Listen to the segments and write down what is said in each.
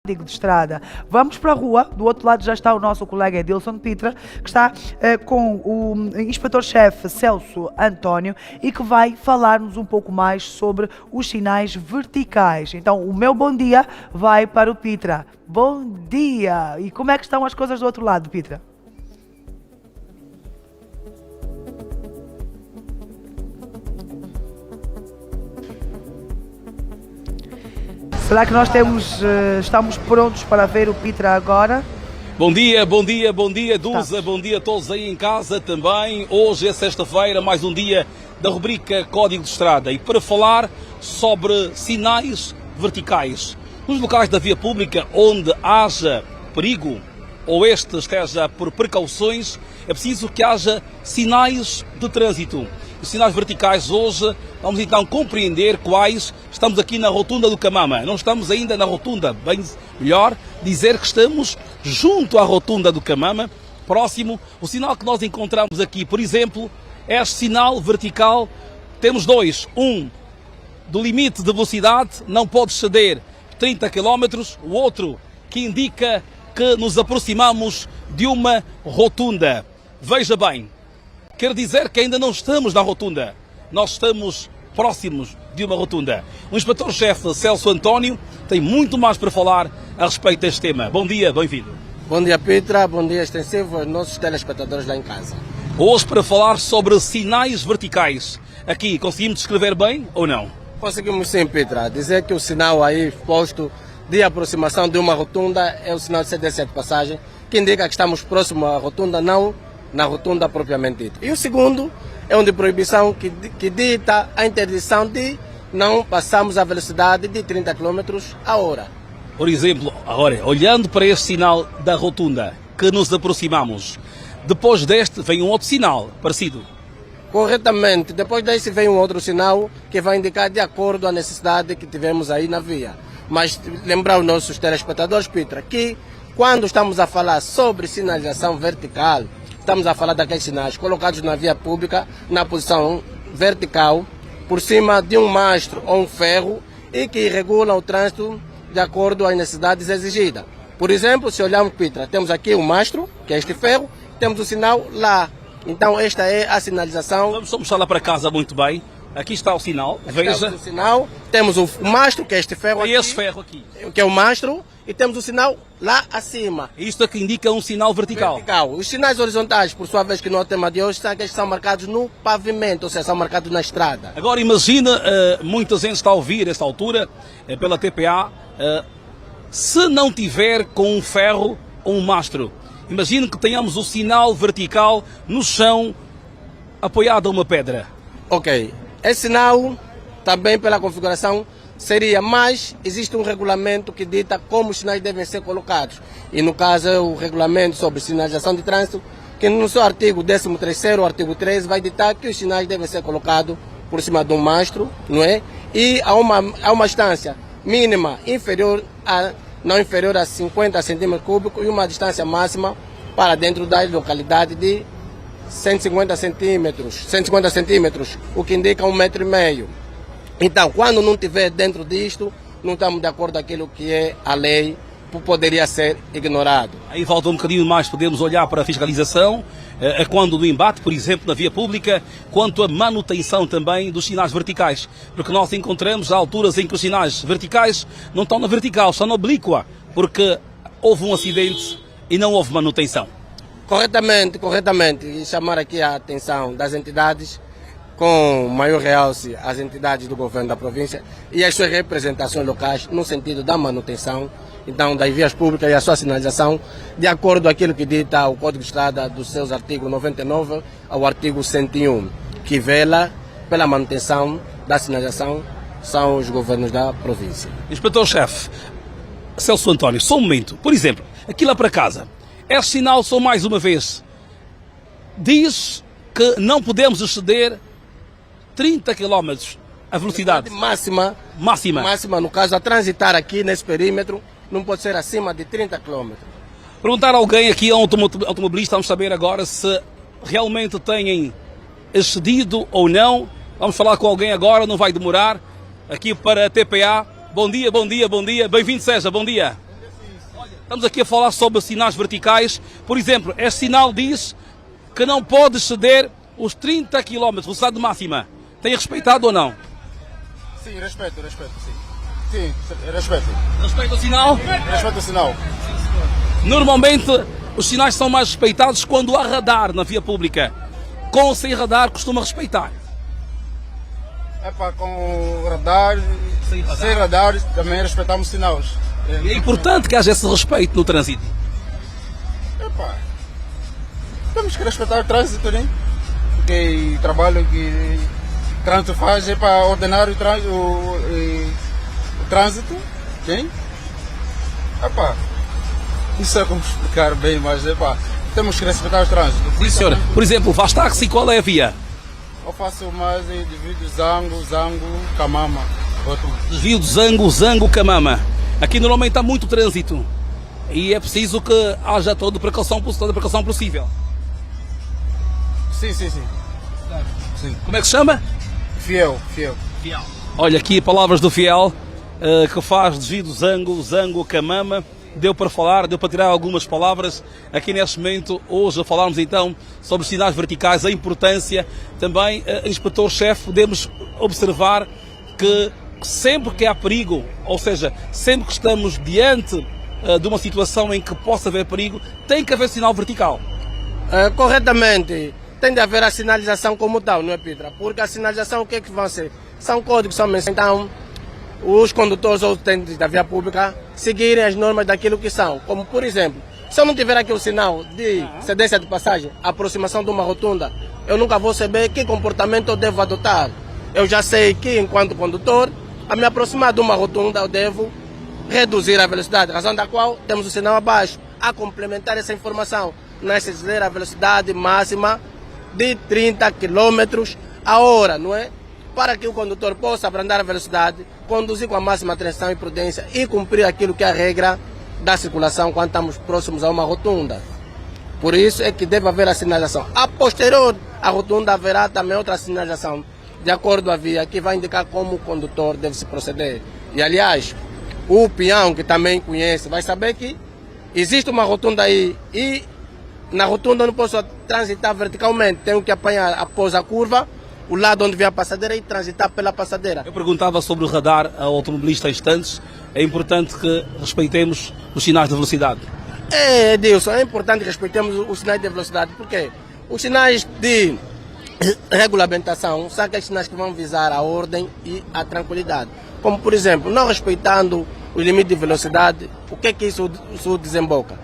Código de Estrada. Vamos para a rua, do outro lado já está o nosso colega Edilson Pitra, que está com o inspetor-chefe Celso António e que vai falar-nos um pouco mais sobre os sinais verticais. Então, o meu bom dia vai para o Pitra. Bom dia! E como é que estão as coisas do outro lado, Pitra? Será que nós estamos prontos para ver o Pitra agora? Bom dia, Dusa, bom dia a todos aí em casa também. Hoje é sexta-feira, mais um dia da rubrica Código de Estrada. E para falar sobre sinais verticais. Nos locais da via pública onde haja perigo ou este esteja por precauções, é preciso que haja sinais de trânsito. Os sinais verticais hoje, vamos então compreender quais. Estamos aqui na rotunda do Camama, não estamos ainda na rotunda, bem melhor dizer que estamos junto à rotunda do Camama, próximo. O sinal que nós encontramos aqui, por exemplo, é sinal vertical, temos dois, um do limite de velocidade, não pode exceder 30 km, o outro que indica que nos aproximamos de uma rotunda. Veja bem, quer dizer que ainda não estamos na rotunda, nós estamos próximos de uma rotunda. O inspetor-chefe Celso António tem muito mais para falar a respeito deste tema. Bom dia, bem-vindo. Bom dia, Pitra, bom dia extensivo aos nossos telespectadores lá em casa. Hoje para falar sobre sinais verticais. Aqui, conseguimos descrever bem ou não? Conseguimos sim, Pitra, dizer que o sinal aí posto de aproximação de uma rotunda é o sinal de CDC de passagem, que indica que estamos próximo à rotunda, não na rotunda propriamente dita. E o segundo é um de proibição que dita a interdição de não passarmos a velocidade de 30 km a hora. Por exemplo, agora, olhando para este sinal da rotunda, que nos aproximamos, depois deste vem um outro sinal parecido. Corretamente, depois desse vem um outro sinal que vai indicar de acordo à necessidade que tivemos aí na via. Mas lembrar os nossos telespectadores, Pitra, que quando estamos a falar sobre sinalização vertical, estamos a falar daqueles sinais colocados na via pública na posição vertical, por cima de um mastro ou um ferro e que regulam o trânsito de acordo às necessidades exigidas. Por exemplo, se olharmos, Pitra, temos aqui o mastro, que é este ferro, temos o sinal lá. Então esta é a sinalização. Vamos mostrar lá para casa muito bem. Aqui está o sinal, veja. O sinal, temos o mastro, que é este ferro aqui. Esse ferro aqui. Que é o mastro, e temos o sinal lá acima. Isto aqui indica um sinal vertical. Os sinais horizontais, por sua vez, que no tema de hoje, são aqueles que são marcados no pavimento, ou seja, são marcados na estrada. Agora imagina, muita gente está a ouvir esta altura, pela TPA, se não tiver com um ferro ou um mastro. Imagine que tenhamos o sinal vertical no chão, apoiado a uma pedra. Ok. Esse sinal, também pela configuração, seria, mas existe um regulamento que dita como os sinais devem ser colocados. E no caso é o regulamento sobre sinalização de trânsito, que no seu artigo 13º, artigo 13, vai ditar que os sinais devem ser colocados por cima de um mastro, não é? E a uma distância mínima não inferior a 50 centímetros cúbicos e uma distância máxima para dentro da localidade de 150 centímetros, o que indica 1,5 metro. Então, quando não estiver dentro disto, não estamos de acordo com aquilo que é a lei, poderia ser ignorado. Aí falta um bocadinho mais, podemos olhar para a fiscalização, quando do embate, por exemplo, na via pública, quanto à manutenção também dos sinais verticais, porque nós encontramos alturas em que os sinais verticais não estão na vertical, estão na oblíqua, porque houve um acidente e não houve manutenção. Corretamente. E chamar aqui a atenção das entidades, com maior realce as entidades do governo da província e as suas representações locais no sentido da manutenção, então, das vias públicas e a sua sinalização, de acordo com aquilo que dita o Código de Estrada dos seus artigos 99 ao artigo 101, que vela pela manutenção da sinalização, são os governos da província. Inspetor-chefe Celso António, só um momento. Por exemplo, aqui lá para casa, este sinal, só mais uma vez, diz que não podemos exceder 30 km a velocidade máxima, no caso, a transitar aqui nesse perímetro, não pode ser acima de 30 km. Perguntar a alguém aqui, a um automobilista, vamos saber agora se realmente têm excedido ou não. Vamos falar com alguém agora, não vai demorar. Aqui para a TPA. Bom dia. Bem-vindo, seja, bom dia. Estamos aqui a falar sobre sinais verticais. Por exemplo, este sinal diz que não pode exceder os 30 km, velocidade máxima. Tem respeitado ou não? Sim, respeito, sim. Sim, respeito. Respeita o sinal? Respeito o sinal. Normalmente, os sinais são mais respeitados quando há radar na via pública. Com ou sem radar, costuma respeitar. Com radar, sem radar, também respeitamos sinais. E é importante que haja esse respeito no trânsito. Temos que respeitar o trânsito, né? Porque o trabalho que o trânsito faz é para ordenar o trânsito, ok? Não sei como explicar bem, mas temos que respeitar o trânsito. Sim, senhor. Por exemplo, faz táxi, qual é a via? Eu faço mais divido Zango, Camama. Desvio de Zango, Camama. Aqui normalmente há muito trânsito e é preciso que haja toda a precaução possível. Sim. Como é que se chama? Fiel. Olha, aqui palavras do Fiel, que faz desvio de Zango, Camama. Deu para falar, deu para tirar algumas palavras aqui neste momento, hoje a falarmos então sobre os sinais verticais, a importância. Também, inspetor-chefe, podemos observar que sempre que há perigo, ou seja, sempre que estamos diante de uma situação em que possa haver perigo, tem que haver sinal vertical. Corretamente, tem de haver a sinalização como tal, não é, Pitra? Porque a sinalização, o que é que vão ser? São códigos, são mensagens. Então, os condutores ou utentes da via pública seguirem as normas daquilo que são. Como, por exemplo, se eu não tiver aqui o sinal de cedência de passagem, aproximação de uma rotunda, eu nunca vou saber que comportamento eu devo adotar. Eu já sei que, enquanto condutor, a me aproximar de uma rotunda, eu devo reduzir a velocidade, razão da qual temos o sinal abaixo. A complementar essa informação, nós exceder a velocidade máxima de 30 km a hora, não é? Para que o condutor possa abrandar a velocidade, conduzir com a máxima atenção e prudência e cumprir aquilo que é a regra da circulação quando estamos próximos a uma rotunda. Por isso é que deve haver a sinalização. A posterior à rotunda haverá também outra sinalização, de acordo com a via, que vai indicar como o condutor deve se proceder. E, aliás, o peão, que também conhece, vai saber que existe uma rotunda aí e na rotunda eu não posso transitar verticalmente, tenho que apanhar após a curva o lado onde vem a passadeira e transitar pela passadeira. Eu perguntava sobre o radar ao automobilista há instantes. É importante que respeitemos os sinais de velocidade. Edilson, é importante que respeitemos os sinais de velocidade, porque os sinais de regulamentação são aqueles sinais que vão visar a ordem e a tranquilidade. Como, por exemplo, não respeitando o limite de velocidade, o que é que isso desemboca?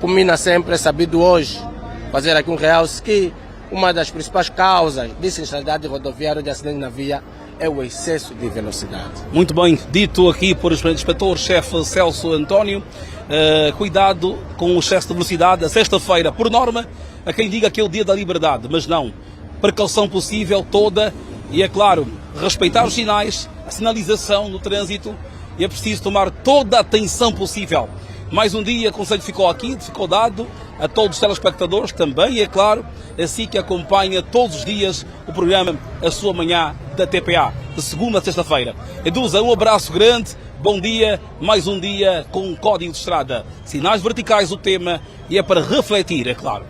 Culmina sempre, é sabido hoje, fazer aqui um realce que uma das principais causas de sinistralidade rodoviária de acidente na via é o excesso de velocidade. Muito bem, dito aqui por inspetor-chefe Celso António, cuidado com o excesso de velocidade. A sexta-feira, por norma, a quem diga que é o dia da liberdade, mas não. Precaução possível toda e, é claro, respeitar os sinais, a sinalização no trânsito e é preciso tomar toda a atenção possível. Mais um dia, o conselho ficou aqui, ficou dado a todos os telespectadores também, e é claro, assim que acompanha todos os dias o programa A Sua Manhã da TPA, de segunda a sexta-feira. Edusa, um abraço grande, bom dia, mais um dia com um código de estrada. Sinais verticais o tema e é para refletir, é claro.